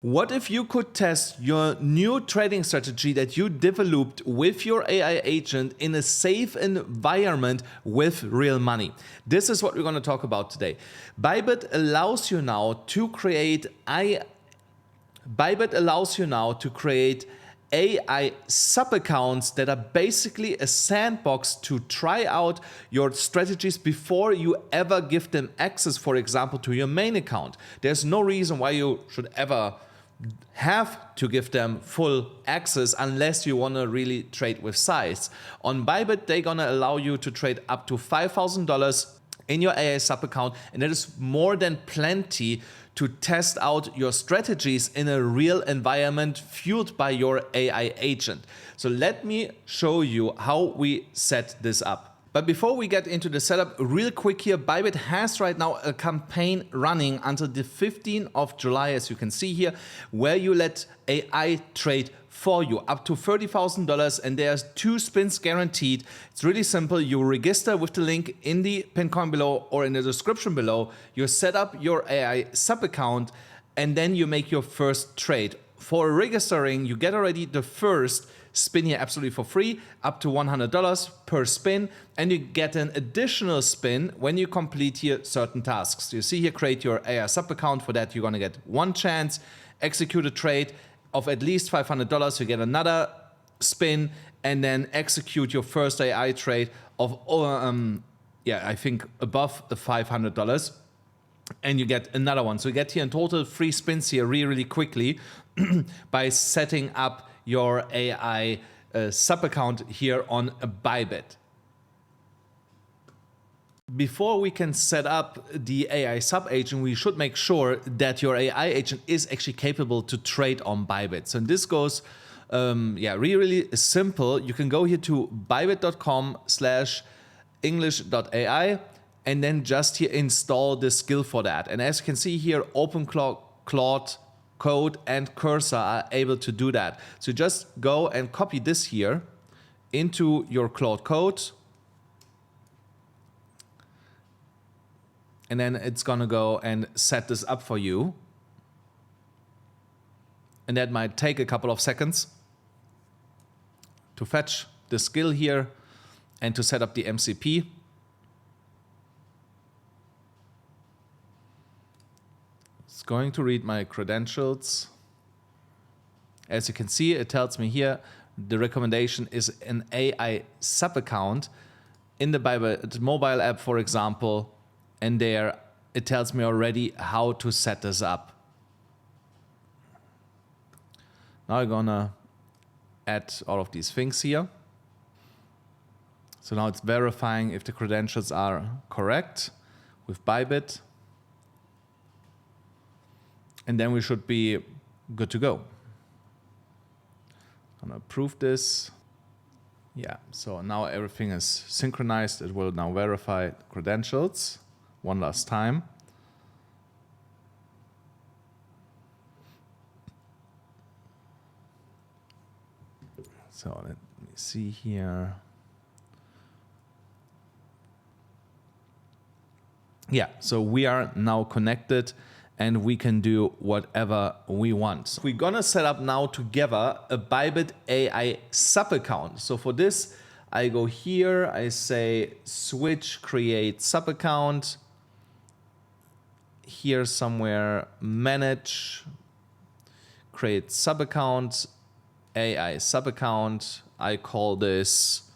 What if you could test your new trading strategy that you developed with your AI agent in a safe environment with real money? This is what we're going to talk about today. Bybit allows you now to create AI sub-accounts that are basically a sandbox to try out your strategies before you ever give them access, for example, to your main account. There's no reason why you should ever have to give them full access unless you want to really trade with size. On Bybit, they're going to allow you to trade up to $5,000 in your AI sub-account, and that is more than plenty to test out your strategies in a real environment fueled by your AI agent. So let me show you how we set this up. But before we get into the setup, real quick here, Bybit has right now a campaign running until the 15th of July, as you can see here, where you let AI trade for you up to $30,000, and there's 2 spins guaranteed. It's really simple. You register with the link in the pinned comment below or in the description below. You set up your AI sub account and then you make your first trade. For registering, you get already the first spin here absolutely for free, up to $100 per spin, and you get an additional spin when you complete here certain tasks. You see here, create your AI sub account. For that, you're going to get 1 chance, execute a trade of at least $500, you get another spin, and then execute your first AI trade of, I think above the $500, and you get another one. So you get here in total 3 spins here really quickly by setting up your AI sub account here on Bybit. Before we can set up the AI sub agent, we should make sure that your AI agent is actually capable to trade on Bybit. So this goes really simple. You can go here to bybit.com/english.ai and then just here install the skill for that. And as you can see here, open Claude Code and Cursor are able to do that. So just go and copy this here into your Claude Code. And then it's going to go and set this up for you. And that might take a couple of seconds to fetch the skill here and to set up the MCP. It's going to read my credentials. As you can see, it tells me here the recommendation is an AI sub account in the Bybit mobile app, for example. And there it tells me already how to set this up. Now I'm gonna add all of these things here. So now it's verifying if the credentials are correct with Bybit. And then we should be good to go. I'm gonna approve this. Yeah, so now everything is synchronized. It will now verify the credentials one last time. So let me see here. Yeah, so we are now connected and we can do whatever we want. We're gonna set up now together a Bybit AI sub account. So for this, I go here, I say switch, create sub account. Here somewhere, manage, create sub account, AI sub account. I call this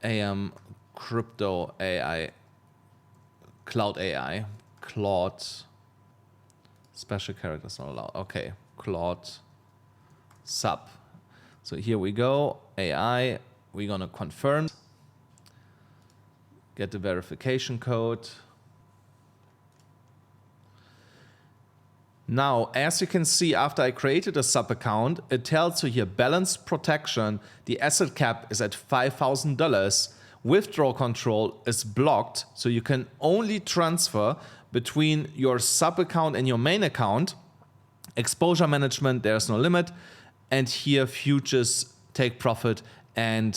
AMCrypto AI, Cloud AI, Claude, special characters not allowed. Okay, Claude sub. So here we go, AI, we're gonna confirm, get the verification code. Now, as you can see, after I created a sub account, it tells you here balance protection. The asset cap is at $5,000. Withdrawal control is blocked, so you can only transfer between your sub account and your main account. Exposure management, there's no limit. And here futures, take profit, and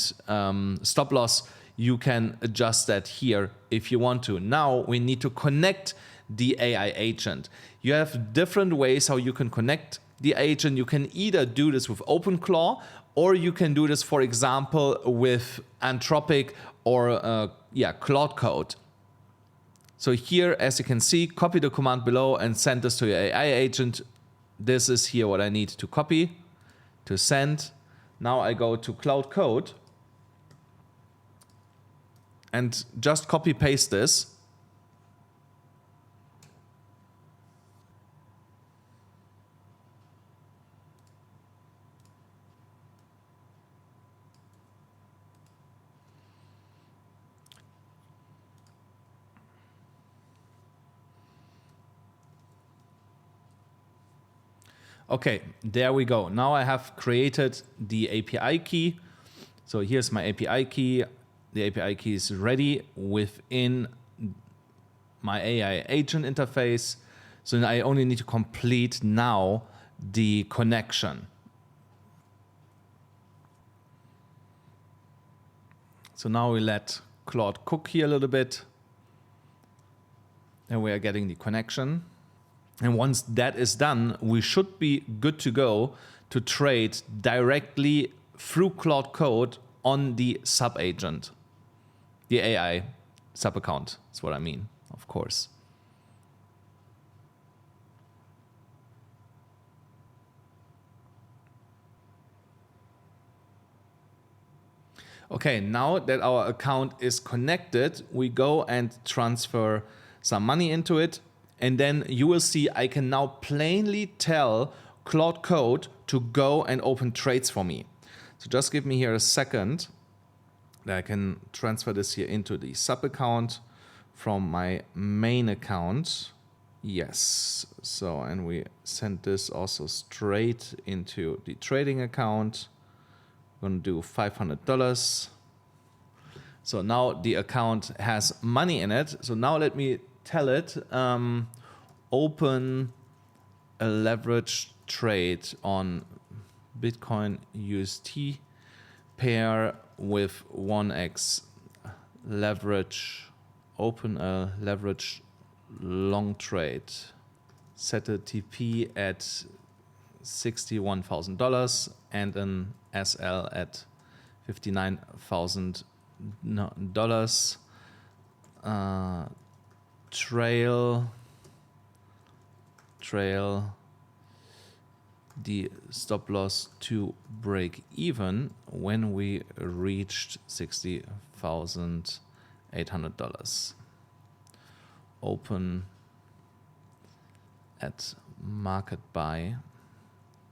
stop loss. you can adjust that here if you want to. Now we need to connect the AI agent. You have different ways how you can connect the agent. You can either do this with OpenClaw, or you can do this, for example, with Anthropic or Claude Code. So here, as you can see, copy the command below and send this to your AI agent. This is here what I need to copy, to send. Now I go to Claude Code and just copy paste this. Okay, there we go. Now I have created the API key. So here's my API key. The API key is ready within my AI agent interface. So I only need to complete now the connection. So now we let Claude cook here a little bit. And we are getting the connection. And once that is done, we should be good to go to trade directly through Claude Code on the Subagent. The AI Subaccount is what I mean, of course. Okay, now that our account is connected, we go and transfer some money into it. And then you will see I can now plainly tell Claude Code to go and open trades for me. So just give me here a second that I can transfer this here into the sub account from my main account. Yes. So, and we send this also straight into the trading account. I'm going to do $500. So now the account has money in it. So now let me tell it, open a leverage trade on Bitcoin UST pair with 1x leverage, open a leverage long trade, set a TP at $61,000 and an SL at $59,000. Trail the stop loss to break even when we reached $60,800. Open at market buy.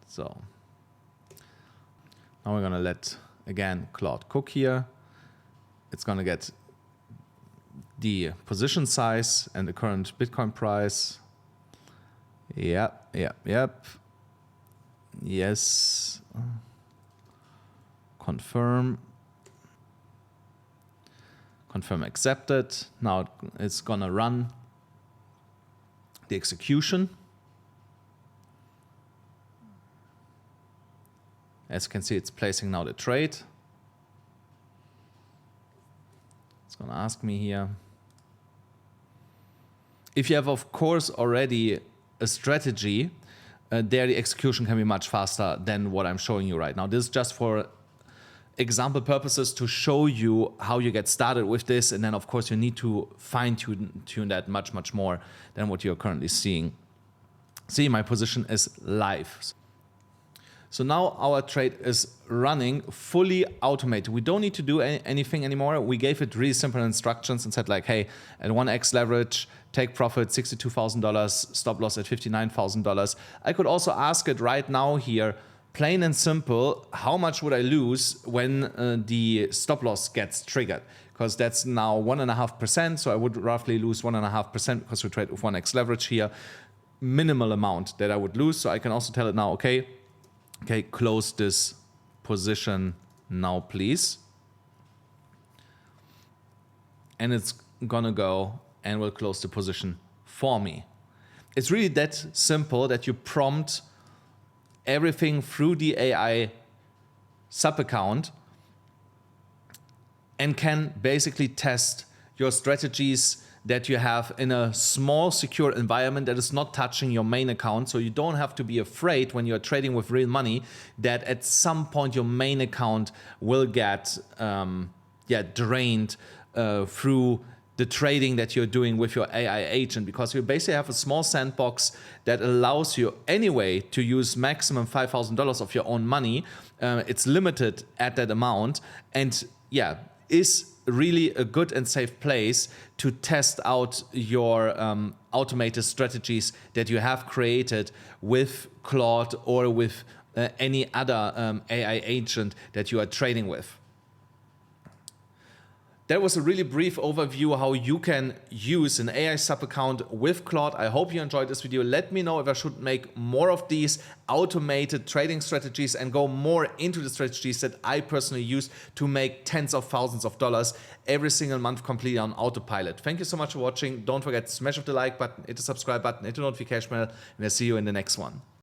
So now we're gonna let again Claude cook here. It's gonna get the position size and the current Bitcoin price. Yep. Yes. Confirm accepted. Now it's gonna run the execution. As you can see, it's placing now the trade. It's gonna ask me here. If you have, of course, already a strategy, there the execution can be much faster than what I'm showing you right now. This is just for example purposes to show you how you get started with this. And then, of course, you need to fine-tune that much more than what you're currently seeing. See, my position is live. So now our trade is running fully automated. We don't need to do anything anymore. We gave it really simple instructions and said like, hey, at 1x leverage, take profit $62,000, stop loss at $59,000. I could also ask it right now here, plain and simple, how much would I lose when the stop loss gets triggered? Because that's now 1.5%. So I would roughly lose 1.5% because we trade with 1x leverage here. Minimal amount that I would lose. So I can also tell it now, okay, close this position now, please. And it's gonna go and will close the position for me. It's really that simple that you prompt everything through the AI sub account and can basically test your strategies that you have in a small, secure environment that is not touching your main account. So you don't have to be afraid when you're trading with real money that at some point your main account will get drained through the trading that you're doing with your AI agent, because you basically have a small sandbox that allows you anyway to use maximum $5,000 of your own money. It's limited at that amount, and yeah, is really a good and safe place to test out your automated strategies that you have created with Claude or with any other AI agent that you are trading with. That was a really brief overview how you can use an AI sub account with Claude. I hope you enjoyed this video. Let me know if I should make more of these automated trading strategies and go more into the strategies that I personally use to make tens of thousands of dollars every single month completely on autopilot. Thank you so much for watching. Don't forget to smash the like button, hit the subscribe button, hit the notification bell, and I'll see you in the next one.